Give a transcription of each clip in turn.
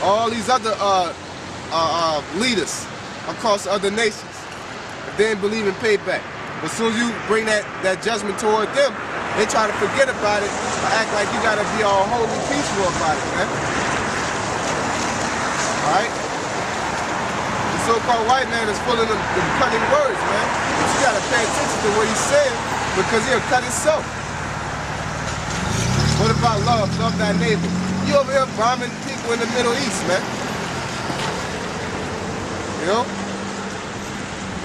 all these other leaders across other nations. They didn't believe in payback. But as soon as you bring that judgment toward them, they try to forget about it or act like you gotta be all holy peaceful about it, man. Alright? The so-called white man is full of them cutting words, man. But you gotta pay attention to what he's saying because he'll cut himself. What about love? Love thy neighbor. You over here bombing people in the Middle East, man. You know?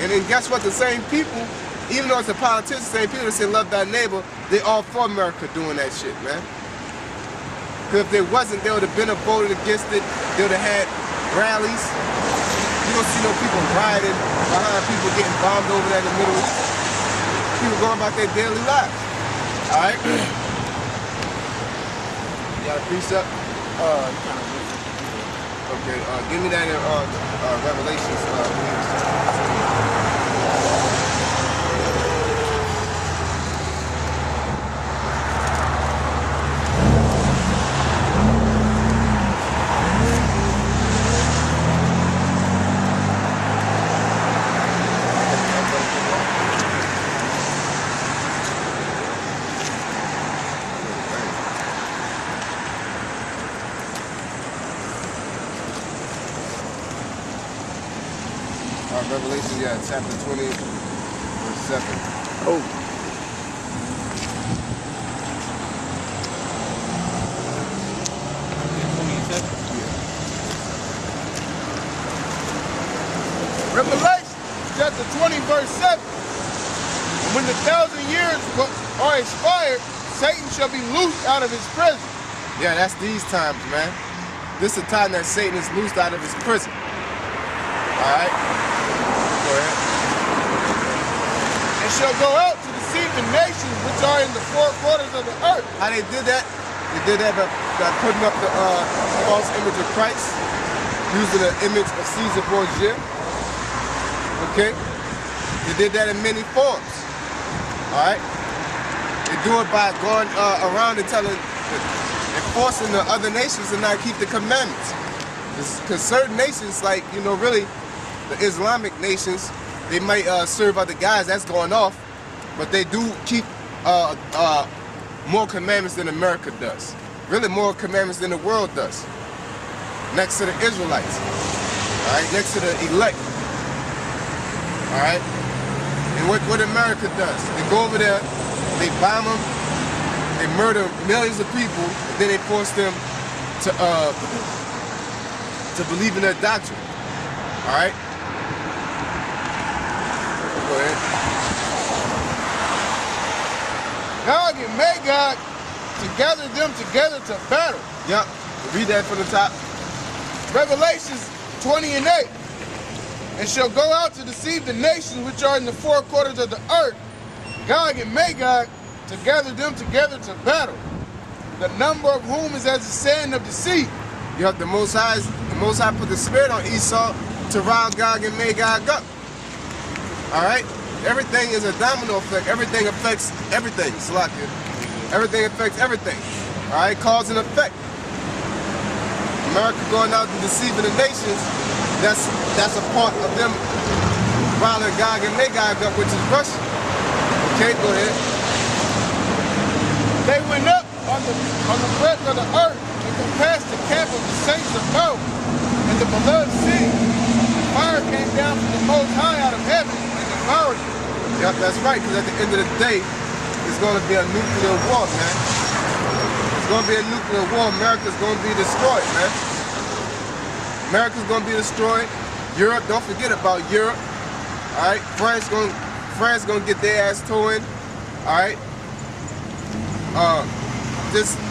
And then guess what? The same people, even though it's the politicians, the same people that say love thy neighbor, they all for America doing that shit, man. Because if they wasn't, they would have been voted against it. They would have had rallies. You don't see no people rioting behind people getting bombed over there in the Middle East. People going about their daily lives. All right? You got a precept? Okay, give me that in Revelations. Revelation, yeah, chapter 20, verse 7. Oh. Revelation, chapter 20, verse 7. When the 1,000 years are expired, Satan shall be loosed out of his prison. Yeah, that's these times, man. This is the time that Satan is loosed out of his prison. All right? Go ahead. And shall go out to deceive the nations which are in the four quarters of the earth. How they did that? They did that by putting up the false image of Christ, using the image of Caesar Borgia. Okay? They did that in many forms. All right? They do it by going around and forcing the other nations to not keep the commandments. Because certain nations, like, you know, really, the Islamic nations, they might serve other guys, that's going off, but they do keep more commandments than America does. Really more commandments than the world does. Next to the Israelites. All right, next to the elect. All right? And what America does, they go over there, they bomb them, they murder millions of people, and then they force them to believe in their doctrine. All right? Go ahead. Gog and Magog to gather them together to battle. Yep. Read that from the top. Revelations 20 and 8. And shall go out to deceive the nations which are in the four quarters of the earth, Gog and Magog, to gather them together to battle, the number of whom is as the sand of the sea. You have the Most High put the spirit on Esau to rile Gog and Magog up. All right? Everything is a domino effect. Everything affects everything. Slakia. Everything affects everything. All right? Cause and effect. America going out and deceiving the nations, that's a part of them riling Gog and Magog up, which is Russia. Okay, go ahead. They went up on the breadth of the earth and compassed the camp of the saints of God and the beloved city. Fire came down from the Most High out of heaven and devoured it. Yep, that's right, because at the end of the day, it's going to be a nuclear war, man. It's going to be a nuclear war. America's going to be destroyed, man. America's going to be destroyed. Europe, don't forget about Europe. All right, France going to get their ass towed. All right. Just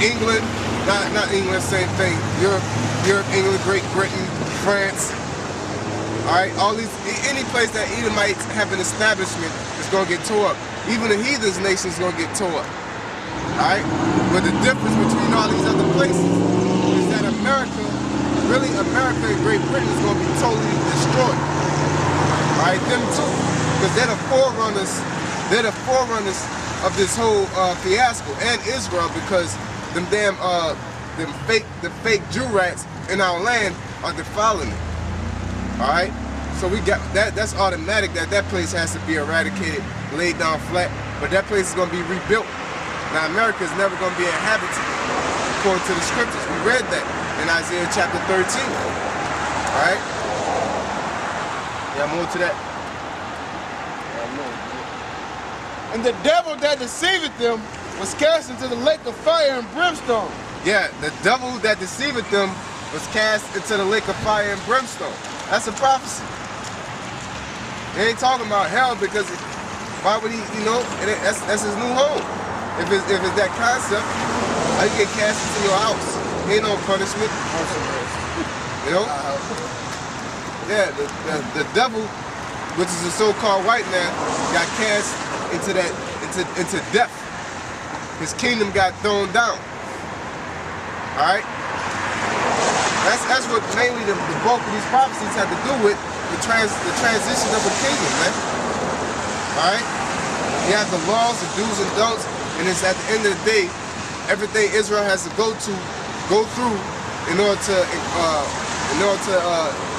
England, not England, same thing. Europe, England, Great Britain, France. All right, all these, any place that Edomites have an establishment is going to get tore up. Even the heathens nation is going to get tore up. All right, but the difference between all these other places is that America and Great Britain is going to be totally destroyed. All right, them too, because they're the forerunners. They're the forerunners of this whole fiasco, and Israel, because them damn the fake Jew rats in our land are defiling it. All right? So we got that's automatic that place has to be eradicated, laid down flat, but that place is going to be rebuilt. Now America is never going to be inhabited according to the scriptures. We read that in Isaiah chapter 13. All right? Yeah, more to that. And the devil that deceiveth them was cast into the lake of fire and brimstone. Yeah, the devil that deceiveth them was cast into the lake of fire and brimstone. That's a prophecy. They ain't talking about hell because why would he, that's his new home. If it's that concept, I get cast into your house. Ain't no punishment. Yeah, the devil, which is a so-called white man, got cast into death. His kingdom got thrown down. Alright? That's what mainly the bulk of these prophecies have to do with the transition of a kingdom, man. Alright? You have the laws, the do's and don'ts, and it's at the end of the day, everything Israel has to go through in order to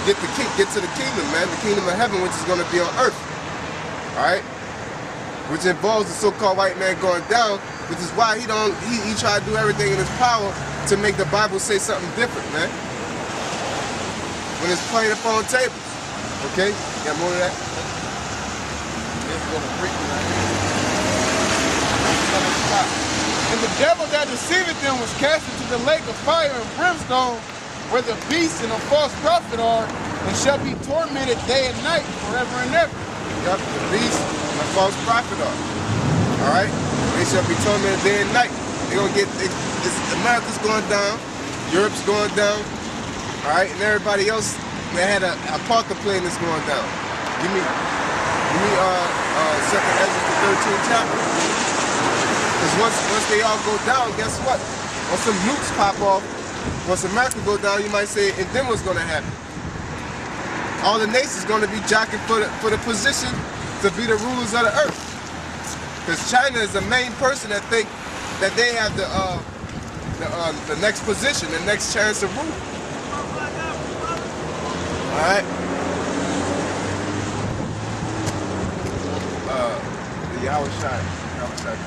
get to the kingdom, man, the kingdom of heaven, which is going to be on earth. Alright? Which involves the so-called white man going down, which is why he tried to do everything in his power to make the Bible say something different, man. When it's plain upon tables. Okay? Got more of that? And the devil that deceiveth them was cast into the lake of fire and brimstone, where the beast and the false prophet are, and shall be tormented day and night forever and ever. Yup, the beast and the false prophet are. Alright? They shall be tormented day and night. They're gonna get America's going down, Europe's going down, alright, and everybody else that had a part to play in this going down. Give me 2nd Ezra, the 13th chapter. Because once they all go down, guess what? Once some nukes pop off, once America go down, you might say, and then what's gonna happen? All the nations gonna be jockeying for the position to be the rulers of the earth. Because China is the main person that think that they have the next position, the next chance to rule. All right. The Yahweh Shai comes out.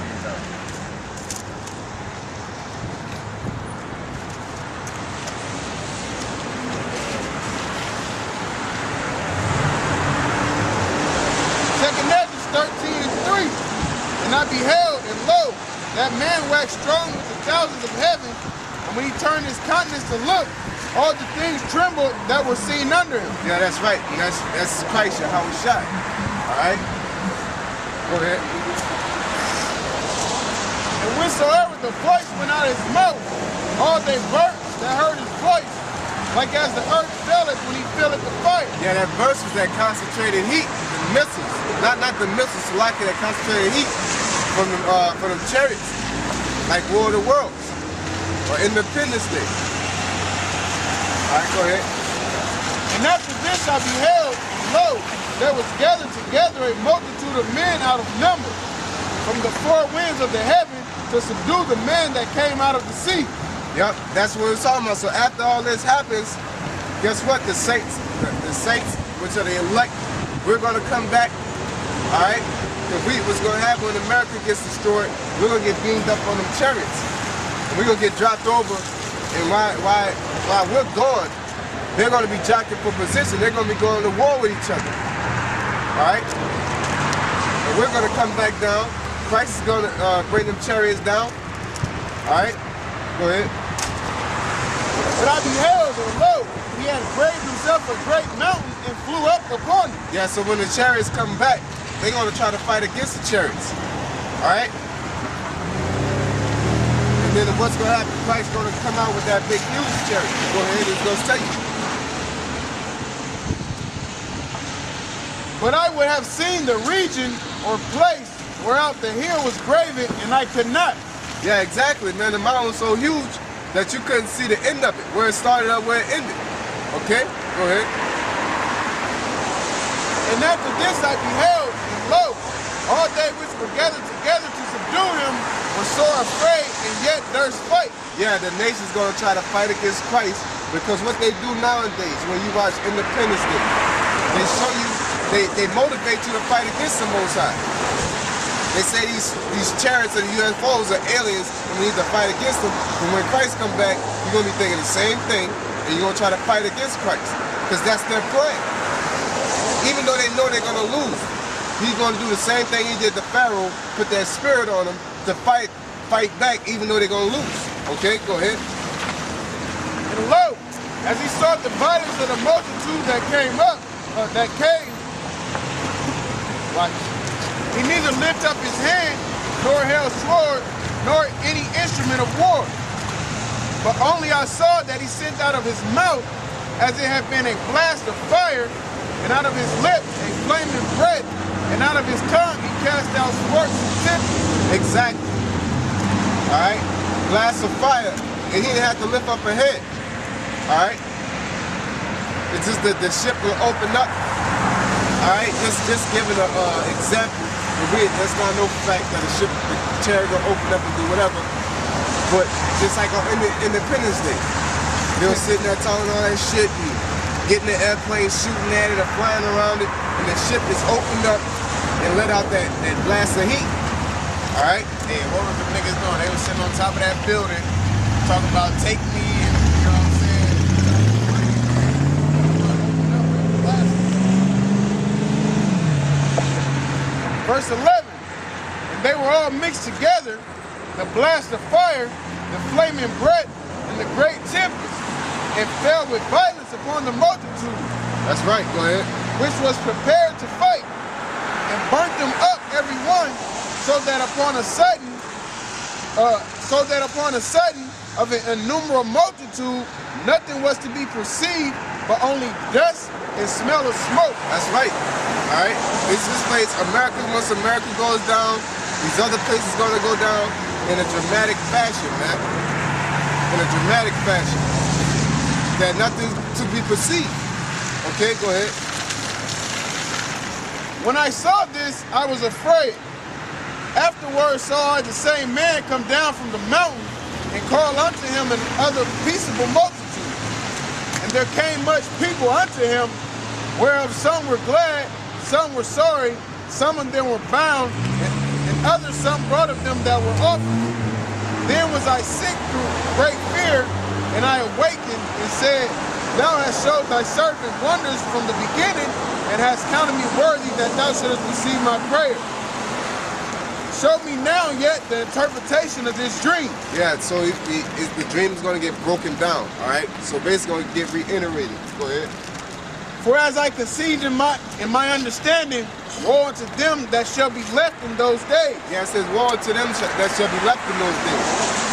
Second Ezra 13:3. And I beheld, and lo, that man waxed strong with the thousands of heaven, and when he turned his countenance to look, all the things trembled that were seen under him. Yeah, that's right. And that's Christ, Yahweh Shai. Alright? Go ahead. And whensoever the voice went out of his mouth, all they burnt that heard his voice, like as the earth filleth when he filleth the fire. Yeah, that verse was that concentrated heat, the missiles. Not the missiles, like that concentrated heat from them chariots, like War of the Worlds or Independence Day. All right, go ahead. And after this I beheld, and lo, there was gathered together a multitude of men out of number, from the four winds of the heaven, to subdue the man that came out of the sea. Yep, that's what we're talking about. So after all this happens, guess what? The saints, which are the elect, we're going to come back. All right? What's going to happen when America gets destroyed, we're going to get beamed up on them chariots. And we're going to get dropped over. And while we're gone, they're going to be jockeying for position. They're going to be going to war with each other. All right? And we're going to come back down. Christ is going to bring them chariots down. All right? Go ahead. But I beheld, and lo, he had raised himself a great mountain and flew up upon it. Yeah, so when the chariots come back, they're going to try to fight against the chariots. All right? And then what's going to happen? Christ's going to come out with that big huge chariot. Go ahead, it's going to tell you. But I would have seen the region or place whereout the hill was graven, and I could not. Yeah, exactly, man. The mountain was so huge that you couldn't see the end of it, where it started up, where it ended. Okay? Go ahead. And after this I beheld, and lo, all they which were gathered together to subdue him were sore afraid, and yet durst fight. Yeah, the nation's going to try to fight against Christ Because what they do nowadays, when you watch Independence Day, they show you, they motivate you to fight against the Most High. They say these chariots and UFOs are aliens and we need to fight against them. And when Christ comes back, you're going to be thinking the same thing and you're going to try to fight against Christ. Because that's their plan. Even though they know they're going to lose, he's going to do the same thing he did to Pharaoh, put that spirit on them to fight back even though they're going to lose. Okay, go ahead. And lo, as he saw the violence of the multitude that came up, like, he neither lift up his hand, nor held sword, nor any instrument of war. But only I saw that he sent out of his mouth, as it had been a blast of fire, and out of his lips a flaming breath, and out of his tongue he cast out sparks and tempest. Exactly. All right, blast of fire, and he didn't have to lift up a head. All right, it's just that the ship will open up. All right, just giving an example. That's not no fact that the chariot will open up and do whatever. But just like on Independence Day, they were sitting there talking all that shit and getting the airplane, shooting at it or flying around it, and the ship is opened up and let out that blast of heat. All right? Hey, what was the niggas doing? They were sitting on top of that building talking about take me in, you know what I'm saying? Verse 11, and they were all mixed together, the blast of fire, the flaming breath, and the great tempest, and fell with violence upon the multitude. That's right, go ahead. Which was prepared to fight, and burnt them up every one, so that upon a sudden of an innumerable multitude, nothing was to be perceived, but only dust and smell of smoke. That's right. All right, this place, America, once America goes down, these other places going to go down in a dramatic fashion, man. In a dramatic fashion. That nothing to be perceived. Okay, go ahead. When I saw this, I was afraid. Afterwards saw I the same man come down from the mountain and call unto him an other peaceable multitude. And there came much people unto him, whereof some were glad, some were sorry, some of them were bound, and others some brought of them that were offered. Then was I sick through great fear, and I awakened and said, Thou hast showed thy servant wonders from the beginning, and hast counted me worthy that thou shouldest receive my prayer. Show me now yet the interpretation of this dream. Yeah, so the dream is going to get broken down, all right? So basically going to get reiterated. Go ahead. For as I conceived in my understanding, woe unto them that shall be left in those days. Yeah, it says woe unto them that shall be left in those days.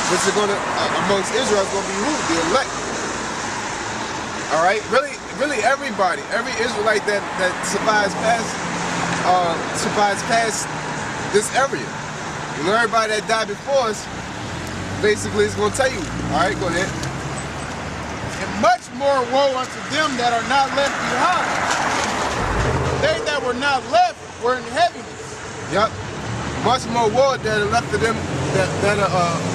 Which are going to, amongst Israel, is going to be who? The elect. All right? Really everybody, every Israelite that survives past this area. You know, everybody that died before us, basically is going to tell you. All right, go ahead. And much more woe unto them that are not left behind. They that were not left were in heaviness. Yep. Much more woe that are left to them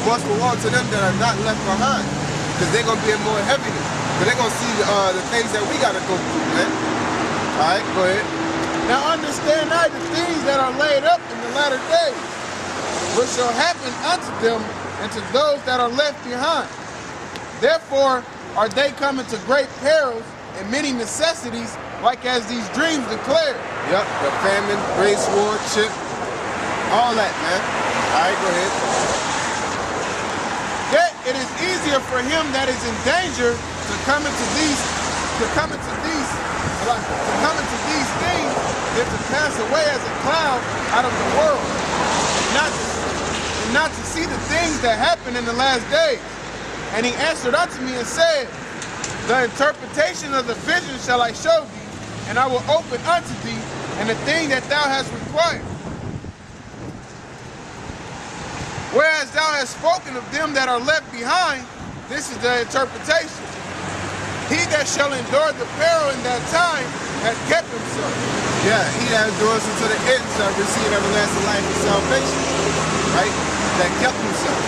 much more woe to them that are not left behind. Because they're gonna be in more heaviness. But they're gonna see the things that we gotta go through, man. Alright, go ahead. Now understand I the things that are laid up in the latter days, which shall happen unto them and to those that are left behind. Therefore are they coming to great perils and many necessities, like as these dreams declare. Yep, the famine, great sword, chip, all that, man. All right, go ahead. Yet it is easier for him that is in danger to come into these things than to pass away as a cloud out of the world, and not to see the things that happen in the last days. And he answered unto me and said, The interpretation of the vision shall I show thee, and I will open unto thee, and the thing that thou hast required. Whereas thou hast spoken of them that are left behind, this is the interpretation. He that shall endure the peril in that time hath kept himself. Yeah, he that endures unto the end shall receive everlasting life and salvation. Right? That kept himself.